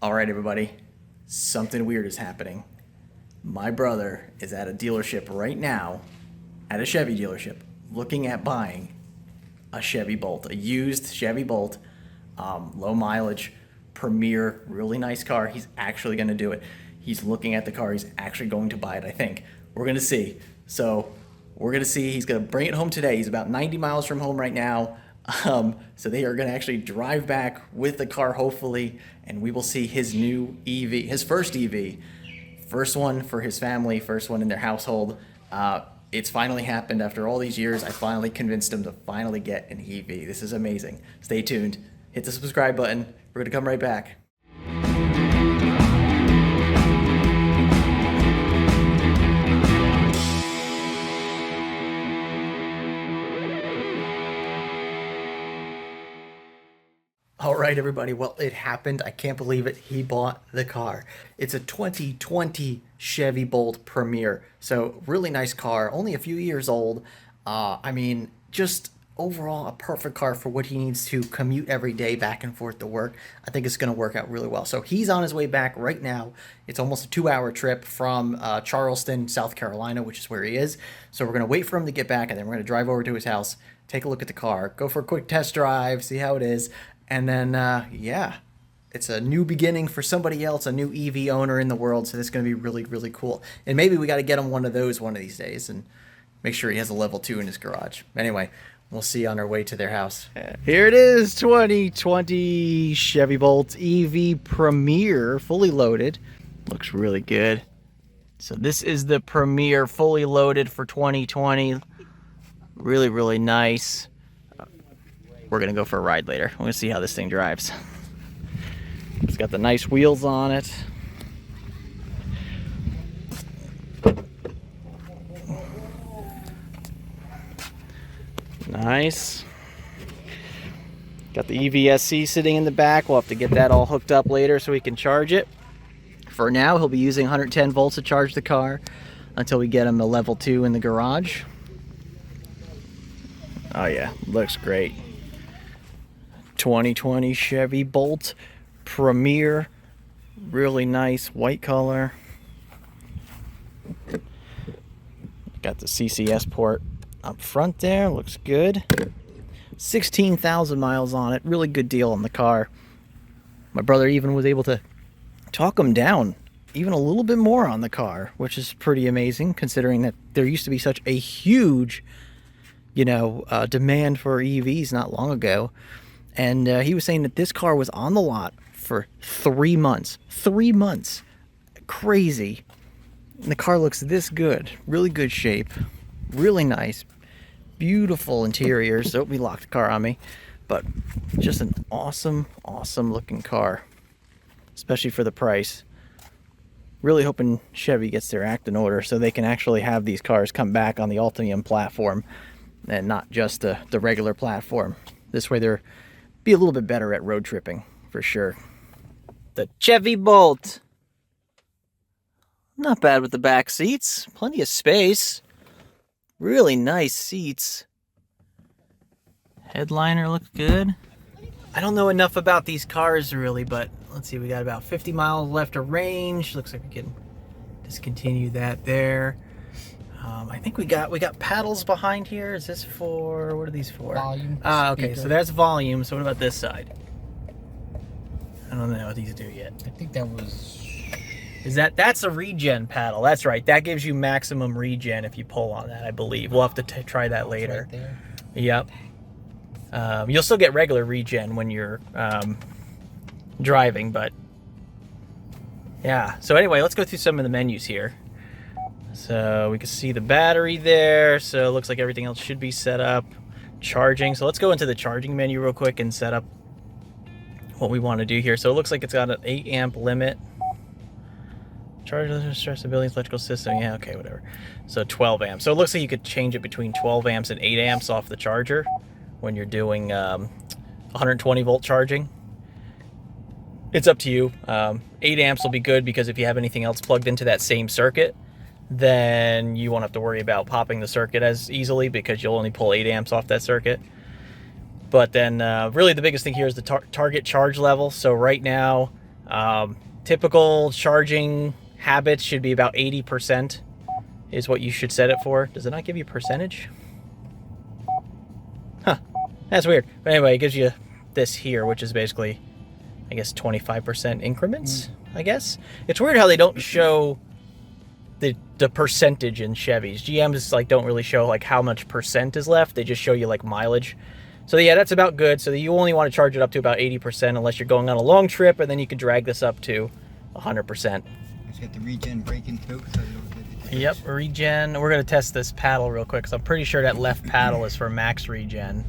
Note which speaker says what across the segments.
Speaker 1: All right, everybody. Something weird is happening. My brother is at a dealership right now, at a Chevy dealership, looking at buying a Chevy Bolt, a used Chevy Bolt, low mileage, premier, really nice car. He's actually going to do it. He's looking at the car. He's actually going to buy it, I think. We're going to see. So we're going to see. He's going to bring it home today. He's about 90 miles from home right now. So they are going to actually drive back with the car, hopefully, and we will see his new EV, his first EV, first one for his family, first one in their household. It's finally happened after all these years. I finally convinced him to finally get an EV. This is amazing. Stay tuned. Hit the subscribe button. We're going to come right back. All right, everybody. Well, it happened. I can't believe it. He bought the car. It's a 2020 Chevy Bolt Premier. So, really nice car. Only a few years old. I mean, just overall a perfect car for what he needs to commute every day back and forth to work. I think it's going to work out really well. So, he's on his way back right now. It's almost a 2-hour trip from Charleston, South Carolina, which is where he is. So, we're going to wait for him to get back, and then we're going to drive over to his house, take a look at the car, go for a quick test drive, see how it is. And then, yeah, it's a new beginning for somebody else, a new EV owner in the world. So this is going to be really, really cool. And maybe we got to get him one of those one of these days and make sure he has a level 2 in his garage. Anyway, we'll see you on our way to their house. Here it is, 2020 Chevy Bolt EV Premier, fully loaded. Looks really good. So this is the Premier, fully loaded for 2020. Really, really nice. We're going to go for a ride later. We're going to see how this thing drives. It's got the nice wheels on it. Nice. Got the EVSC sitting in the back. We'll have to get that all hooked up later so we can charge it. For now, he'll be using 110 volts to charge the car until we get him a level 2 in the garage. Oh yeah, looks great. 2020 Chevy Bolt Premier, really nice white color. Got the CCS port up front there, looks good. 16,000 miles on it, really good deal on the car. My brother even was able to talk him down even a little bit more on the car, which is pretty amazing considering that there used to be such a huge, demand for EVs not long ago. And he was saying that this car was on the lot for 3 months. 3 months. Crazy. And the car looks this good. Really good shape. Really nice. Beautiful interiors. Oh, he locked the car on me. But just an awesome, awesome looking car. Especially for the price. Really hoping Chevy gets their act in order so they can actually have these cars come back on the Ultium platform. And not just the regular platform. This way they're be a little bit better at road tripping, for sure. The Chevy Bolt. Not bad with the back seats. Plenty of space. Really nice seats. Headliner looks good. I don't know enough about these cars, really, but let's see. We got about 50 miles left of range. Looks like we can discontinue that there. I think we got paddles behind here. Is this for, what are these for?
Speaker 2: Volume.
Speaker 1: Okay,
Speaker 2: speaker.
Speaker 1: so that's volume. So what about this side? I don't know what these do yet.
Speaker 2: I think that was...
Speaker 1: That's a regen paddle. That's right. That gives you maximum regen if you pull on that, I believe. We'll have to try that later.
Speaker 2: Right there.
Speaker 1: Yep. You'll still get regular regen when you're driving, but yeah. So anyway, let's go through some of the menus here. So we can see the battery there. So it looks like everything else should be set up. Charging. So let's go into the charging menu real quick and set up what we want to do here. So it looks like it's got an 8 amp limit. Charge stressability, electrical system. Yeah, okay, whatever. So 12 amps. So it looks like you could change it between 12 amps and 8 amps off the charger when you're doing 120 volt charging. It's up to you. 8 amps will be good because if you have anything else plugged into that same circuit, then you won't have to worry about popping the circuit as easily because you'll only pull 8 amps off that circuit. But then really the biggest thing here is the target charge level. So right now
Speaker 2: Typical charging habits should be about 80% is what you should set it for. Does it not give you percentage? Huh, that's weird. But anyway, it gives you this here, which is basically, I guess, 25% increments, I guess. It's weird how they don't show the percentage in Chevys. GMs like don't really show like how much percent is left. They just show you like mileage. So yeah, that's about good. So you only want to charge it up to about 80% unless you're going on a long trip, and then you can drag this up to 100%.
Speaker 3: It's got the regen braking too, so you don't get the
Speaker 2: Yep, regen. We're gonna test this paddle real quick because I'm pretty sure that left paddle is for max regen.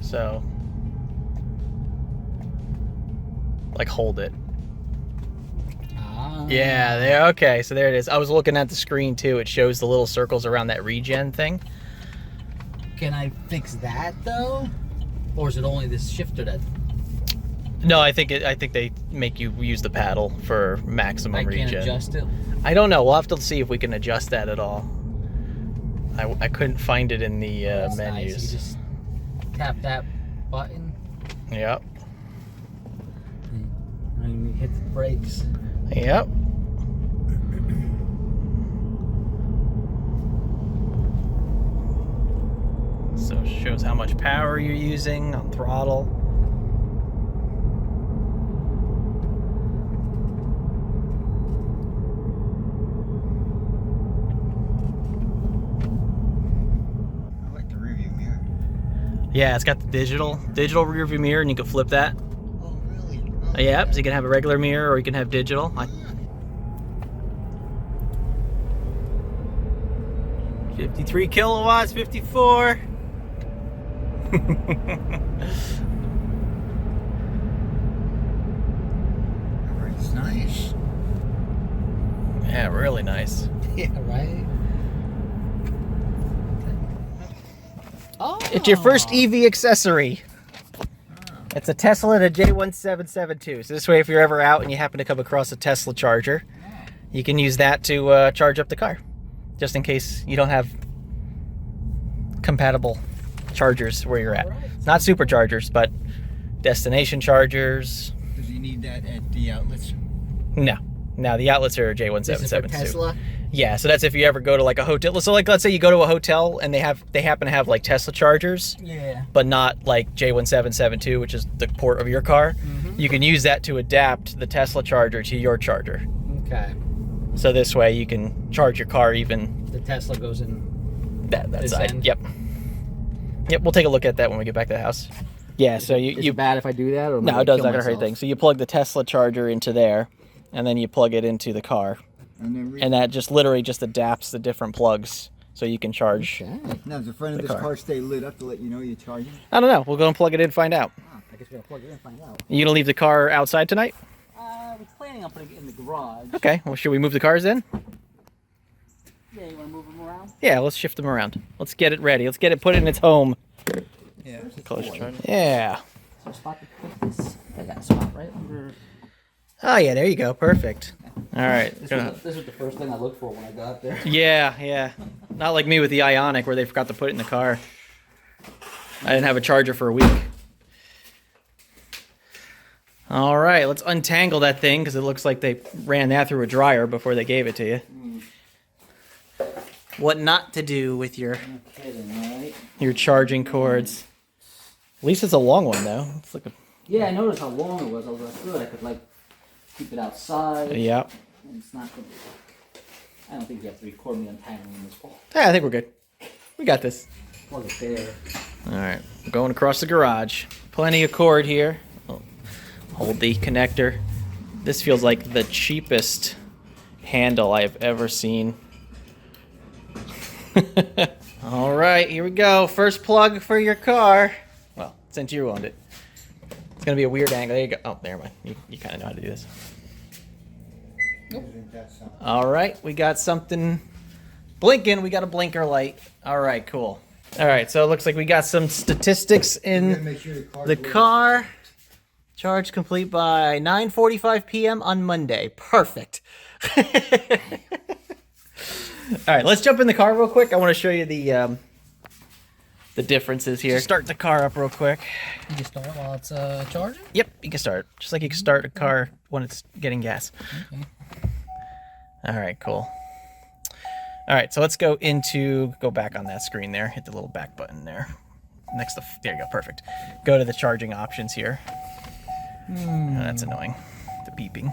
Speaker 2: So, like, hold it. Yeah, there. Okay, so there it is. I was looking at the screen too. It shows the little circles around that regen thing.
Speaker 4: Can I fix that though, or is it only this shifter that?
Speaker 2: No, I think they make you use the paddle for maximum regen.
Speaker 4: I can't adjust it.
Speaker 2: I don't know. We'll have to see if we can adjust that at all. I couldn't find it in the
Speaker 4: That's
Speaker 2: menus.
Speaker 4: nice. You just tap that button
Speaker 2: Yep.
Speaker 4: and you hit the brakes.
Speaker 2: Yep. So it shows how much power you're using on throttle.
Speaker 3: I like the rearview mirror.
Speaker 2: Yeah, it's got the digital rear view mirror, and you can flip that.
Speaker 3: Oh, really?
Speaker 2: Yep, so you can have a regular mirror or you can have digital. 53 kilowatts, 54.
Speaker 3: It's nice.
Speaker 2: Yeah, really nice.
Speaker 4: Yeah, right. Oh,
Speaker 2: It's your first EV accessory. It's a Tesla and a J1772. So this way, if you're ever out and you happen to come across a Tesla charger, you can use that to charge up the car. Just in case you don't have compatible chargers where you're at.
Speaker 4: Alright.
Speaker 2: Not superchargers, but destination chargers.
Speaker 3: Does he need that at the outlets?
Speaker 2: No. No, the outlets are
Speaker 4: This is for
Speaker 2: J1772.
Speaker 4: Tesla.
Speaker 2: Yeah, so that's if you ever go to like a hotel. So like let's say you go to a hotel and they happen to have like Tesla chargers,
Speaker 4: Yeah.
Speaker 2: but not like J1772, which is the port of your car. You can use that to adapt the Tesla charger to your charger.
Speaker 4: Okay.
Speaker 2: So this way you can charge your car even
Speaker 4: The Tesla goes in.
Speaker 2: that
Speaker 4: This
Speaker 2: side.
Speaker 4: end?
Speaker 2: Yep. Yep, we'll take a look at that when we get back to the house. Yeah, so
Speaker 4: Is it bad if I do that, or
Speaker 2: no, it does not gonna hurt things. So you plug the Tesla charger into there, and then you plug it into the car,
Speaker 3: And then
Speaker 2: and that just literally just adapts the different plugs so you can charge.
Speaker 4: Okay.
Speaker 3: now, does the front of this car stay lit up to let you know you're charging?
Speaker 2: I don't know. We'll go and plug it in and find out.
Speaker 4: I guess we gotta plug it in and find out.
Speaker 2: You gonna leave the car outside tonight?
Speaker 4: I was planning on putting it in the garage.
Speaker 2: Okay. Well, should we move the cars in?
Speaker 4: Yeah, you wanna move them around?
Speaker 2: Yeah, let's shift them around. Let's get it ready. Let's get it put in its home.
Speaker 3: Yeah.
Speaker 2: Yeah.
Speaker 4: So a spot to put this. I got a spot right under.
Speaker 2: Oh yeah, there you go. Perfect. All right.
Speaker 4: This was the first thing I looked for when I got there.
Speaker 2: Yeah, yeah. Not like me with the Ioniq where they forgot to put it in the car. I didn't have a charger for a week. All right, let's untangle that thing because it looks like they ran that through a dryer before they gave it to you. What not to do with your
Speaker 4: No kidding, right?
Speaker 2: charging cords. At least it's a long one though. It's like a,
Speaker 4: Yeah, I noticed how long it was. I was like, good. I could like keep it outside.
Speaker 2: yeah.
Speaker 4: And it's not gonna. I don't think you have to record me untangling this ball.
Speaker 2: Yeah, I think we're good. We got this.
Speaker 4: Plug it there.
Speaker 2: All right, we're going across the garage. Plenty of cord here. Oh, hold the connector. This feels like the cheapest handle I've ever seen. All right, here we go. First plug for your car. Well, since you owned it. It's going to be a weird angle. There you go. Oh, never mind. You kind of know how to do this. All right, we got something blinking. We got a blinker light. All right, cool. All right, so it looks like we got some statistics in
Speaker 3: Make sure
Speaker 2: the car. Charge complete by 9:45 p.m. on Monday. Perfect. All right, let's jump in the car real quick. I want to show you the
Speaker 1: the differences here.
Speaker 2: Just start the car up real quick.
Speaker 4: You can start while it's charging?
Speaker 2: Yep, you can start. Just like you can start a car when it's getting gas.
Speaker 4: Okay.
Speaker 2: All right, cool. All right, so let's go back on that screen there. Hit the little back button there. There you go, perfect. Go to the charging options here. Oh, that's annoying, the beeping.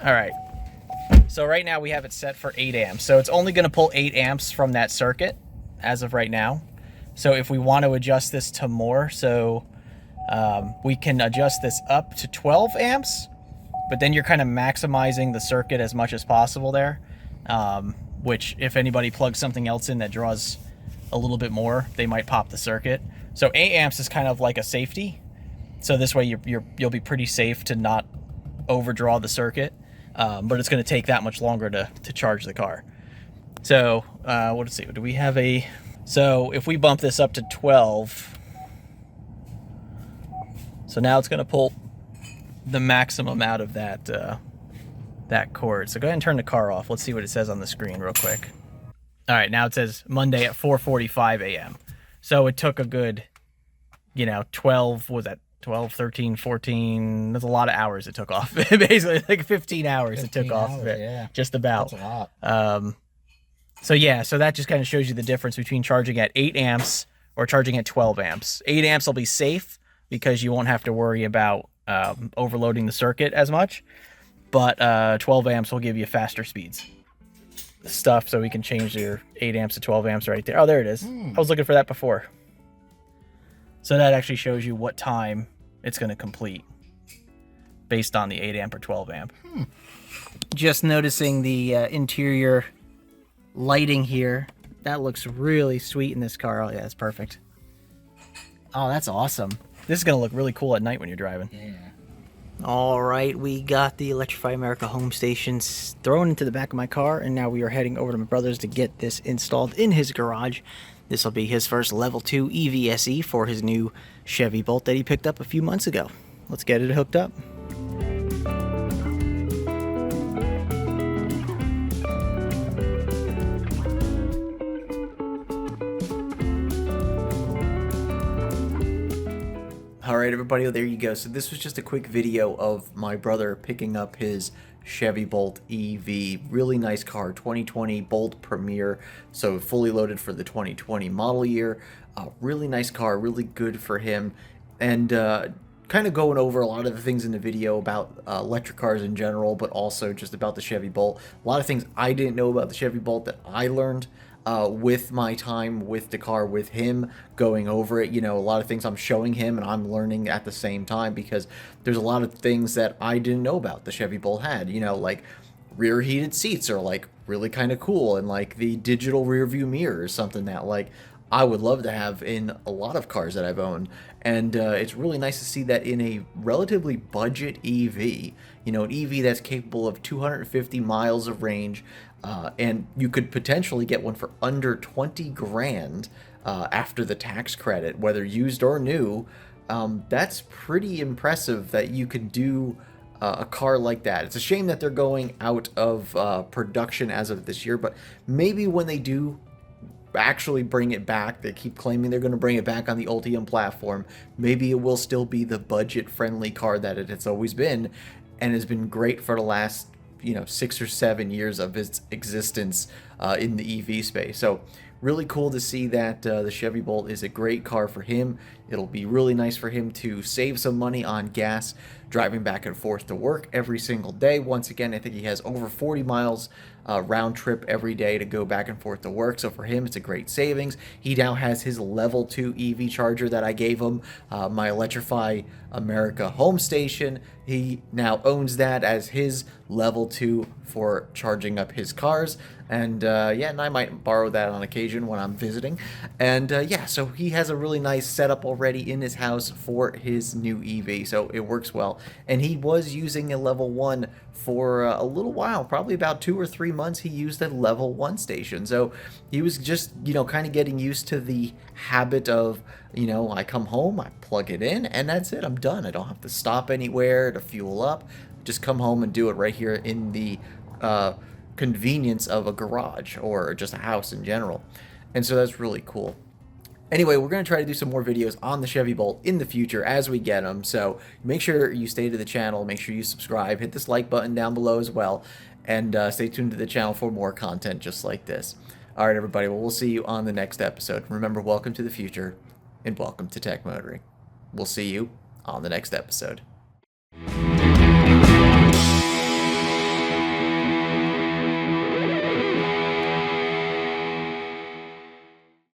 Speaker 2: All right, so right now we have it set for 8 amps. So it's only gonna pull 8 amps from that circuit as of right now. So if we want to adjust this to more, we can adjust this up to 12 amps, but then you're kind of maximizing the circuit as much as possible there. Which if anybody plugs something else in that draws a little bit more, they might pop the circuit. So 8 amps is kind of like a safety. So this way you'll be pretty safe to not overdraw the circuit, but it's going to take that much longer to charge the car. So let's see, do we have so if we bump this up to 12, so now it's going to pull the maximum out of that cord. So go ahead and turn the car off. Let's see what it says on the screen real quick. All right, now it says Monday at 4:45 a.m. So it took a good, 12, what was that 12, 13, 14, that's a lot of hours it took off. Basically, like 15 hours it took off of it.
Speaker 4: Yeah.
Speaker 2: Just about.
Speaker 4: That's a lot.
Speaker 2: So that just kind of shows you the difference between charging at 8 amps or charging at 12 amps. 8 amps will be safe because you won't have to worry about overloading the circuit as much. But 12 amps will give you faster speeds. Stuff, so we can change your 8 amps to 12 amps right there. Oh, there it is. I was looking for that before. So that actually shows you what time it's going to complete based on the 8 amp or 12 amp. Just noticing the interior lighting here. That looks really sweet in this car. Oh, yeah, that's perfect. Oh, that's awesome. This is going to look really cool at night when you're driving.
Speaker 4: Yeah.
Speaker 2: All right, we got the Electrify America home stations thrown into the back of my car, and now we are heading over to my brother's to get this installed in his garage. This will be his first level 2 EVSE for his new Chevy Bolt that he picked up a few months ago. Let's get it hooked up.
Speaker 1: Alright everybody, there you go. So this was just a quick video of my brother picking up his Chevy Bolt EV. Really nice car, 2020 Bolt Premier, so fully loaded for the 2020 model year. Really nice car, really good for him. And kind of going over a lot of the things in the video about electric cars in general, but also just about the Chevy Bolt. A lot of things I didn't know about the Chevy Bolt that I learned with my time with the car, with him going over it. A lot of things I'm showing him and I'm learning at the same time, because there's a lot of things that I didn't know about the Chevy Bolt had. Like rear heated seats are like really kind of cool, and like the digital rear view mirror is something that like I would love to have in a lot of cars that I've owned. And it's really nice to see that in a relatively budget EV, an EV that's capable of 250 miles of range, and you could potentially get one for under 20 grand after the tax credit, whether used or new. That's pretty impressive that you could do a car like that. It's a shame that they're going out of production as of this year, but maybe when they do actually bring it back, they keep claiming they're going to bring it back on the Ultium platform, maybe it will still be the budget-friendly car that it has always been, and has been great for the last 6 or 7 years of its existence in the EV space. So really cool to see that the Chevy Bolt is a great car for him. It'll be really nice for him to save some money on gas driving back and forth to work every single day. Once again, I think he has over 40 miles round trip every day to go back and forth to work. So for him, it's a great savings. He now has his level 2 EV charger that I gave him, my Electrify America home station. He now owns that as his level 2 for charging up his cars. And and I might borrow that on occasion when I'm visiting. And so he has a really nice setup already in his house for his new EV, so it works well. And he was using a level 1 for a little while, probably about 2 or 3 months. He used a level 1 station, so he was just kind of getting used to the habit of I come home, I plug it in, and that's it, I'm done. I don't have to stop anywhere to fuel up, just come home and do it right here in the convenience of a garage or just a house in general. And so that's really cool. Anyway, we're going to try to do some more videos on the Chevy Bolt in the future as we get them. So make sure you stay to the channel. Make sure you subscribe. Hit this like button down below as well. And stay tuned to the channel for more content just like this. All right, everybody. Well, we'll see you on the next episode. Remember, welcome to the future and welcome to Tech Motoring. We'll see you on the next episode.